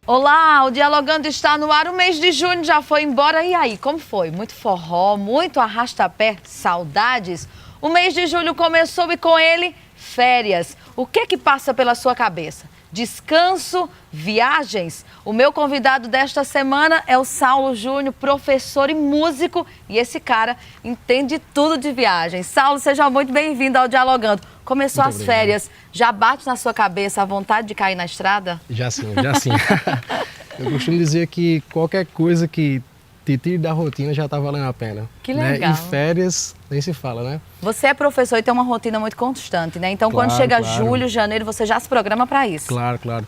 Olá, o Dialogando está no ar, o mês de junho já foi embora. E aí, como foi? Muito forró, muito arrasta-pé, saudades? O mês de julho começou e com ele, férias. O que passa pela sua cabeça? Descanso, viagens? O meu convidado desta semana é o Saulo Júnior, professor e músico. E esse cara entende tudo de viagens. Saulo, seja muito bem-vindo ao Dialogando. Começou Muito as obrigado. férias, já bate na sua cabeça a vontade de cair na estrada? Já sim, já sim. Eu costumo dizer que qualquer coisa que te tire da rotina já está valendo a pena. Que né? legal. E férias, nem se fala, né? Você é professor e tem uma rotina muito constante, né? Então, Claro, quando chega claro. julho, janeiro, você já se programa para isso. Claro, claro.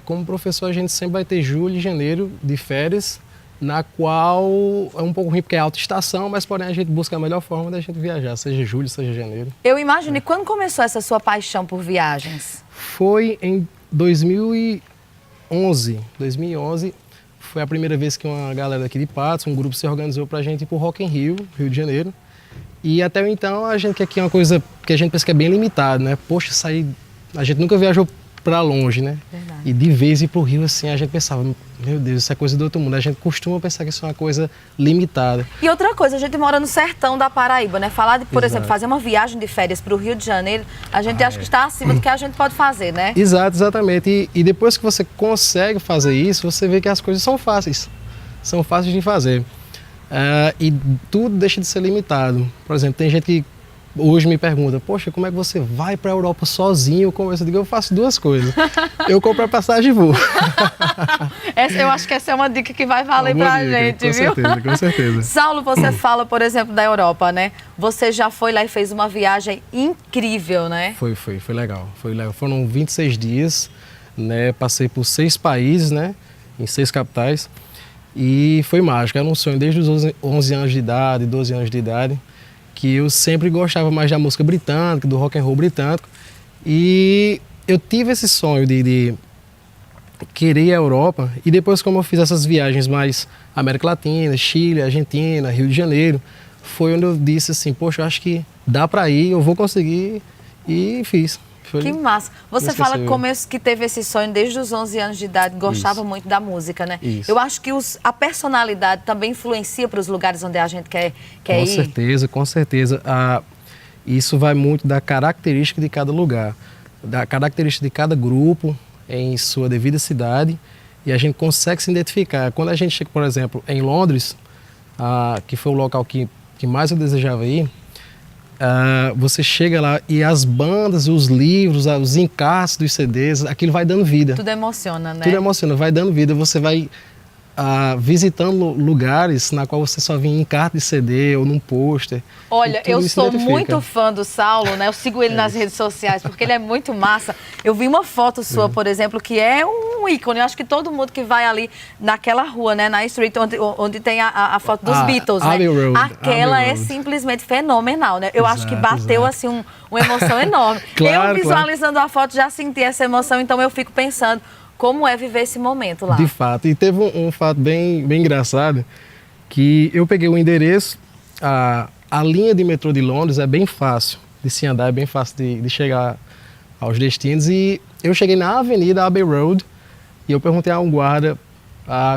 Como professor, a gente sempre vai ter julho e janeiro de férias, na qual é um pouco ruim porque é alta estação, mas porém a gente busca a melhor forma da gente viajar, seja julho, seja janeiro. Eu imagino, e quando começou essa sua paixão por viagens? Foi em 2011. 2011 foi a primeira vez que uma galera aqui de Patos, um grupo se organizou pra gente ir pro Rock in Rio, Rio de Janeiro. E até então a gente quer que é uma coisa que a gente pensa que é bem limitado, né? Poxa, a gente nunca viajou pra longe, né? Verdade. E de vez ir pro Rio assim, a gente pensava, meu Deus, isso é coisa do outro mundo. A gente costuma pensar que isso é uma coisa limitada. E outra coisa, a gente mora no sertão da Paraíba, né? Falar de, por Exato. exemplo, fazer uma viagem de férias para o Rio de Janeiro, a gente acha que está acima do que a gente pode fazer, né? Exato, exatamente. E depois que você consegue fazer isso, você vê que as coisas são fáceis. São fáceis de fazer. E tudo deixa de ser limitado. Por exemplo, tem gente que hoje me pergunta, poxa, como é que você vai para a Europa sozinho? Eu digo, eu faço duas coisas. Eu compro a passagem e vou. Eu acho que essa é uma dica que vai valer Uma pra dica, gente, com viu? certeza, com certeza. Saulo, você fala, por exemplo, da Europa, né? Você já foi lá e fez uma viagem incrível, né? Foi legal. Foi legal. Foram 26 dias, né? Passei por 6 países, né? Em 6 capitais. E foi mágico. Era um sonho desde os 11 anos de idade, 12 anos de idade, que eu sempre gostava mais da música britânica, do rock and roll britânico. E eu tive esse sonho de querer ir à Europa. E depois, como eu fiz essas viagens mais América Latina, Chile, Argentina, Rio de Janeiro, foi onde eu disse assim, poxa, eu acho que dá para ir, eu vou conseguir. E fiz. Foi Que massa. Você fala inesquecível. começo que teve esse sonho desde os 11 anos de idade, gostava Isso. muito da música, né? Isso. Eu acho que a personalidade também influencia para os lugares onde a gente quer Com ir. certeza, com certeza. Isso vai muito da característica de cada lugar, da característica de cada grupo em sua devida cidade, e a gente consegue se identificar. Quando a gente chega, por exemplo, em Londres, que foi o local que mais eu desejava ir, você chega lá e as bandas, os livros, os encartes dos CDs, aquilo vai dando vida. Tudo emociona, né? Tudo emociona, vai dando vida. Você vai visitando lugares na qual você só vê em encarte de CD ou num pôster. Olha, E tudo eu isso sou identifica. muito fã do Saulo, né? Eu sigo ele nas redes sociais porque ele é muito massa. Eu vi uma foto sua, por exemplo, que é um ícone. Eu acho que todo mundo que vai ali naquela rua, né? Na Street, onde tem a foto dos Beatles, né? Abbey Road, Aquela Abbey é Road. simplesmente fenomenal, né? Eu acho que Exato, bateu, exato. assim, uma emoção enorme. Claro, Eu visualizando a foto já senti essa emoção, então eu fico pensando como é viver esse momento lá. De fato. E teve um fato bem engraçado, que eu peguei o endereço, a linha de metrô de Londres é bem fácil de se andar, é bem fácil de chegar aos destinos. E eu cheguei na Avenida Abbey Road e eu perguntei a um guarda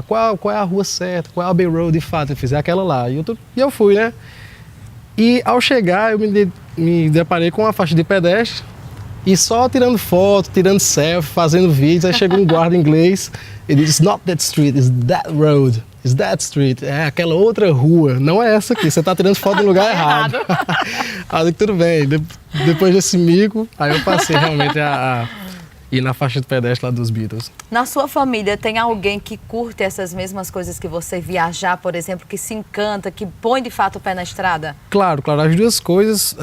qual é a rua certa, qual é a Abbey Road de fato. Eu fiz aquela lá. E eu fui, né? E ao chegar eu me deparei com uma faixa de pedestre. E só tirando foto, tirando selfie, fazendo vídeos, aí chegou um guarda inglês, ele disse, not that street, it's that road, it's that street, é aquela outra rua, não é essa aqui, você está tirando foto no lugar errado. Aí eu digo, tudo bem, depois desse mico, aí eu passei realmente a ir na faixa de pedestre lá dos Beatles. Na sua família tem alguém que curte essas mesmas coisas que você, viajar, por exemplo, que se encanta, que põe de fato o pé na estrada? Claro, as duas coisas...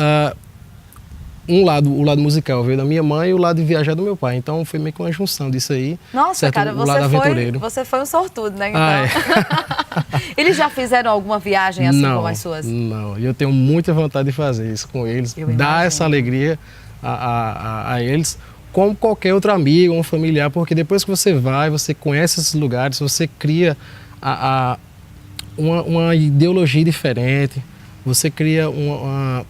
o lado musical veio da minha mãe e o lado de viajar do meu pai. Então foi meio que uma junção disso aí. Nossa, certo? cara, O lado aventureiro. você foi um sortudo, né? Então. É. Eles já fizeram alguma viagem assim como as suas? Não, e eu tenho muita vontade de fazer isso com eles, Eu dar imagino. essa alegria a eles, como qualquer outro amigo, um familiar, porque depois que você vai, você conhece esses lugares, você cria uma ideologia diferente, você cria uma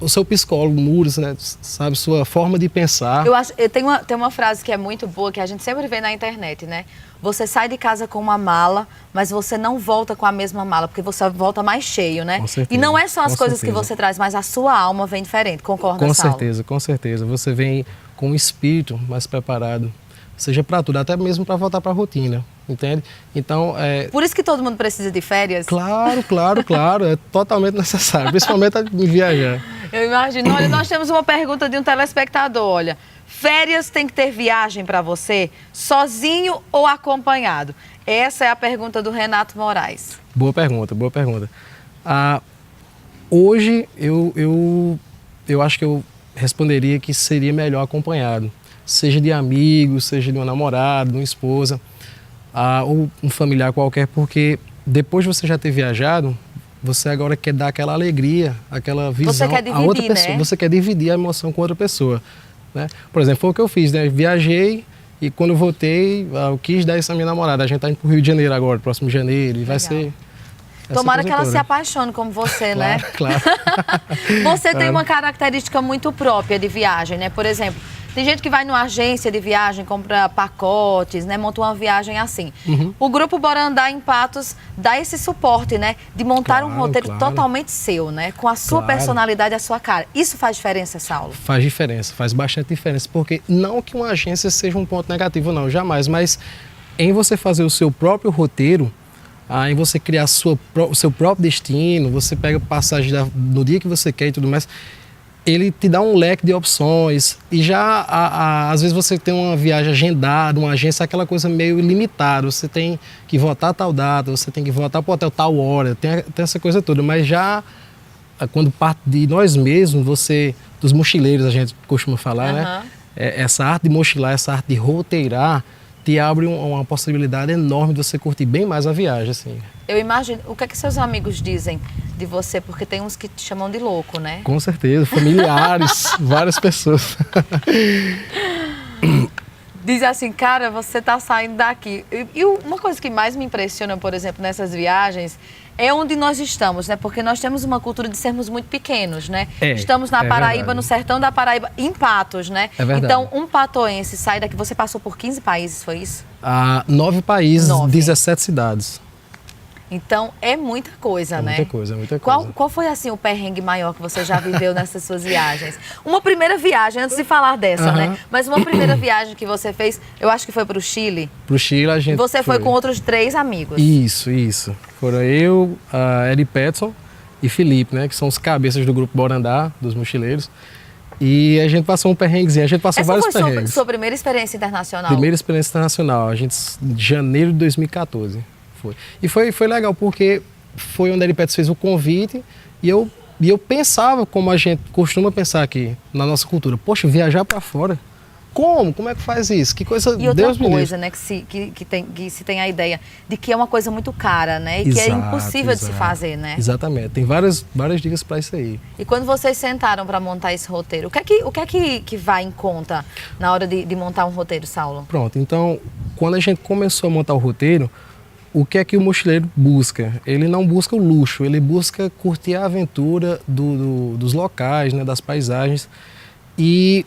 o seu psicólogo, muros, né? Sabe, sua forma de pensar. Tem uma frase que é muito boa, que a gente sempre vê na internet, né? Você sai de casa com uma mala, mas você não volta com a mesma mala, porque você volta mais cheio, né? Com certeza, e não é só as com coisas certeza. que você traz, mas a sua alma vem diferente, concorda, Com Saulo? certeza, com certeza. Você vem com um espírito mais preparado, seja para tudo, até mesmo para voltar para a rotina, entende? Então, Por isso que todo mundo precisa de férias? claro, é totalmente necessário, principalmente em viajar. Eu imagino. Olha, nós temos uma pergunta de um telespectador, olha. Férias tem que ter viagem para você, sozinho ou acompanhado? Essa é a pergunta do Renato Moraes. Boa pergunta, boa pergunta. Hoje, eu acho que eu responderia que seria melhor acompanhado. Seja de amigos, seja de um namorado, de uma esposa, ou um familiar qualquer, porque depois de você já ter viajado, você agora quer dar aquela alegria, aquela visão Você quer dividir, a outra pessoa. né? Você quer dividir a emoção com outra pessoa, né? Por exemplo, foi o que eu fiz, né? Viajei e quando voltei, eu quis dar isso à minha namorada. A gente está indo para o Rio de Janeiro agora, próximo de janeiro, e vai ser... Tomara que ela se apaixone como você, né? Claro. Você tem uma característica muito própria de viagem, né? Por exemplo, tem gente que vai numa agência de viagem, compra pacotes, né? Monta uma viagem assim. O Grupo Bora Andar em Patos dá esse suporte, né? De montar um roteiro totalmente seu, né? Com a sua personalidade, a sua cara. Isso faz diferença, Saulo? Faz diferença, faz bastante diferença. Porque não que uma agência seja um ponto negativo, não, jamais. Mas em você fazer o seu próprio roteiro, em você criar o seu próprio destino, você pega passagem no dia que você quer e tudo mais, ele te dá um leque de opções e já às vezes você tem uma viagem agendada, uma agência, aquela coisa meio limitada, você tem que voltar a tal data, você tem que voltar para o hotel tal hora, tem essa coisa toda, mas já quando parte de nós mesmos, dos mochileiros a gente costuma falar, né? Essa arte de mochilar, essa arte de roteirar, te abre uma possibilidade enorme de você curtir bem mais a viagem, assim. Eu imagino. O que é que seus amigos dizem de você? Porque tem uns que te chamam de louco, né? Com certeza, familiares, várias pessoas. Diz assim, cara, você tá saindo daqui. E uma coisa que mais me impressiona, por exemplo, nessas viagens, é onde nós estamos, né? Porque nós temos uma cultura de sermos muito pequenos, né? Estamos na Paraíba, verdade. No sertão da Paraíba, em Patos, né? É verdade. Então, um patoense sai daqui, você passou por 15 países, foi isso? 9 países, 17 cidades. Então, é muita coisa, né? Muita coisa, muita coisa. Qual foi, assim, o perrengue maior que você já viveu nessas suas viagens? Uma primeira viagem, antes de falar dessa, né? Mas uma primeira viagem que você fez, eu acho que foi para o Chile. Para o Chile, a gente Você foi com outros 3 amigos. Isso. Foram eu, Eri Peterson e Felipe, né? Que são os cabeças do Grupo Bora Andar, dos mochileiros. E a gente passou um perrenguezinho, a gente passou vários perrengues. Essa foi sua primeira experiência internacional? Primeira experiência internacional, a gente, de janeiro de 2014. Foi. E foi legal, porque foi onde a Eri Peterson fez o convite e eu pensava, como a gente costuma pensar aqui na nossa cultura, poxa, viajar para fora, como é que faz isso? Que coisa, e outra Deus me livre. coisa, né, que se tem a ideia de que é uma coisa muito cara, né, e que é impossível de se fazer, né? Exatamente, tem várias dicas para isso aí. E quando vocês sentaram para montar esse roteiro, o que é que vai em conta na hora de montar um roteiro, Saulo? Pronto, então, quando a gente começou a montar o roteiro, o que é que o mochileiro busca? Ele não busca o luxo, ele busca curtir a aventura dos locais, né, das paisagens. E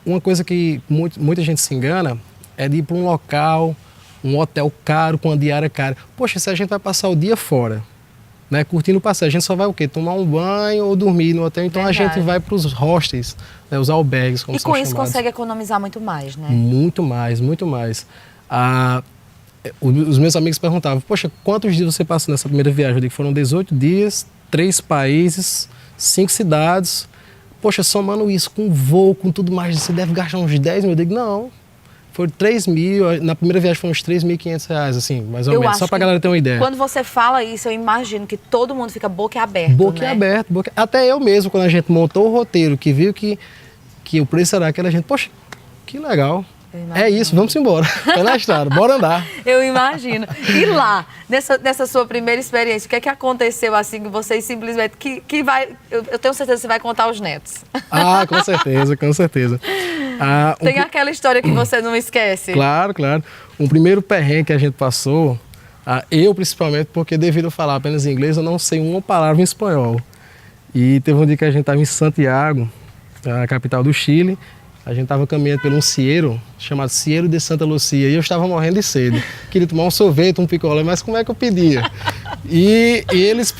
uma coisa que muita gente se engana é de ir para um local, um hotel caro, com uma diária cara. Poxa, se a gente vai passar o dia fora, né, curtindo o passeio, a gente só vai o quê? Tomar um banho ou dormir no hotel. Então verdade. A gente vai para os hostels, né, os albergues, como são chamados. E com isso consegue economizar muito mais, né? Muito mais, muito mais. Os meus amigos perguntavam, poxa, quantos dias você passou nessa primeira viagem? Eu digo, foram 18 dias, 3 países, 5 cidades. Poxa, somando isso com voo, com tudo mais, você deve gastar uns 10 mil. Eu digo, não, foi 3 mil, na primeira viagem foi uns 3.500 reais, assim, mais ou menos, só pra galera ter uma ideia. Quando você fala isso, eu imagino que todo mundo fica boquiaberto, boquiaberto, né? Até eu mesmo, quando a gente montou o roteiro, que viu que o preço era aquele, a gente, poxa, que legal. É isso, vamos embora. Pé na estrada, bora andar. Eu imagino. E lá, nessa sua primeira experiência, o que é que aconteceu assim que vocês simplesmente... que vai, eu tenho certeza que você vai contar aos netos. Com certeza, com certeza. Tem aquela história que você não esquece? Claro. Um primeiro perrengue que a gente passou, eu principalmente, porque devido a falar apenas em inglês, eu não sei uma palavra em espanhol. E teve um dia que a gente estava em Santiago, a capital do Chile. A gente estava caminhando por um cieiro, chamado Cieiro de Santa Lucia, e eu estava morrendo de sede. Queria tomar um sorvete, um picolé, mas como é que eu pedia? E eles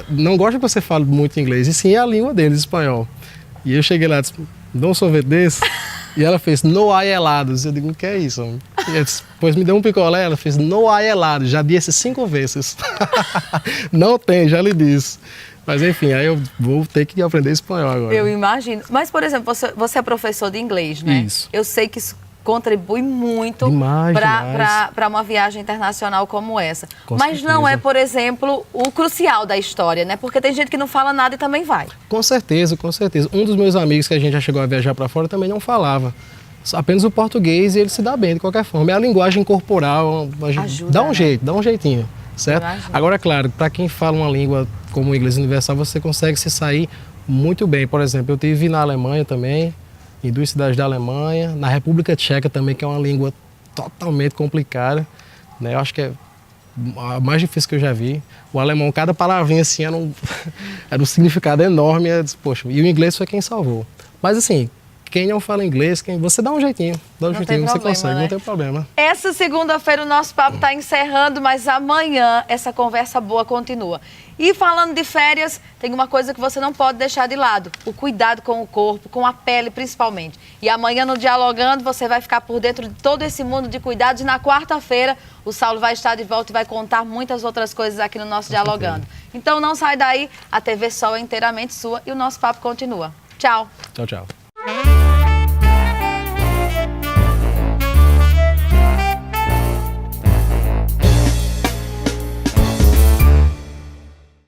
não gostam que você fale muito inglês, e sim é a língua deles, espanhol. E eu cheguei lá e disse, me dá um sorvete desse? E ela fez, no há helados. Eu digo, o que é isso? Homem? E eu disse, pois me deu um picolé, ela fez, no há helados. Já disse 5 vezes. Não tem, já lhe disse. Mas enfim, aí eu vou ter que aprender espanhol agora. Eu imagino. Mas, por exemplo, você é professor de inglês, né? Isso. Eu sei que isso contribui muito para uma viagem internacional como essa. Mas não é, por exemplo, o crucial da história, né? Porque tem gente que não fala nada e também vai. Com certeza, com certeza. Um dos meus amigos que a gente já chegou a viajar para fora também não falava. Apenas o português e ele se dá bem de qualquer forma. É a linguagem corporal, ajuda, dá um né? jeito, dá um jeitinho, certo? Agora, é claro, para quem fala uma língua como o inglês universal, você consegue se sair muito bem. Por exemplo, eu tive na Alemanha também, em 2 cidades da Alemanha, na República Tcheca também, que é uma língua totalmente complicada, né? Eu acho que é a mais difícil que eu já vi. O alemão, cada palavrinha assim era um significado enorme. Eu disse, poxa, e o inglês foi quem salvou. Mas assim, quem não fala inglês, você dá um jeitinho, você consegue, né? Não tem problema. Essa segunda-feira o nosso papo está encerrando, mas amanhã essa conversa boa continua. E falando de férias, tem uma coisa que você não pode deixar de lado, o cuidado com o corpo, com a pele principalmente. E amanhã no Dialogando você vai ficar por dentro de todo esse mundo de cuidados e na quarta-feira o Saulo vai estar de volta e vai contar muitas outras coisas aqui no nosso Dialogando. Então não sai daí, a TV Sol é inteiramente sua e o nosso papo continua. Tchau. Tchau, tchau.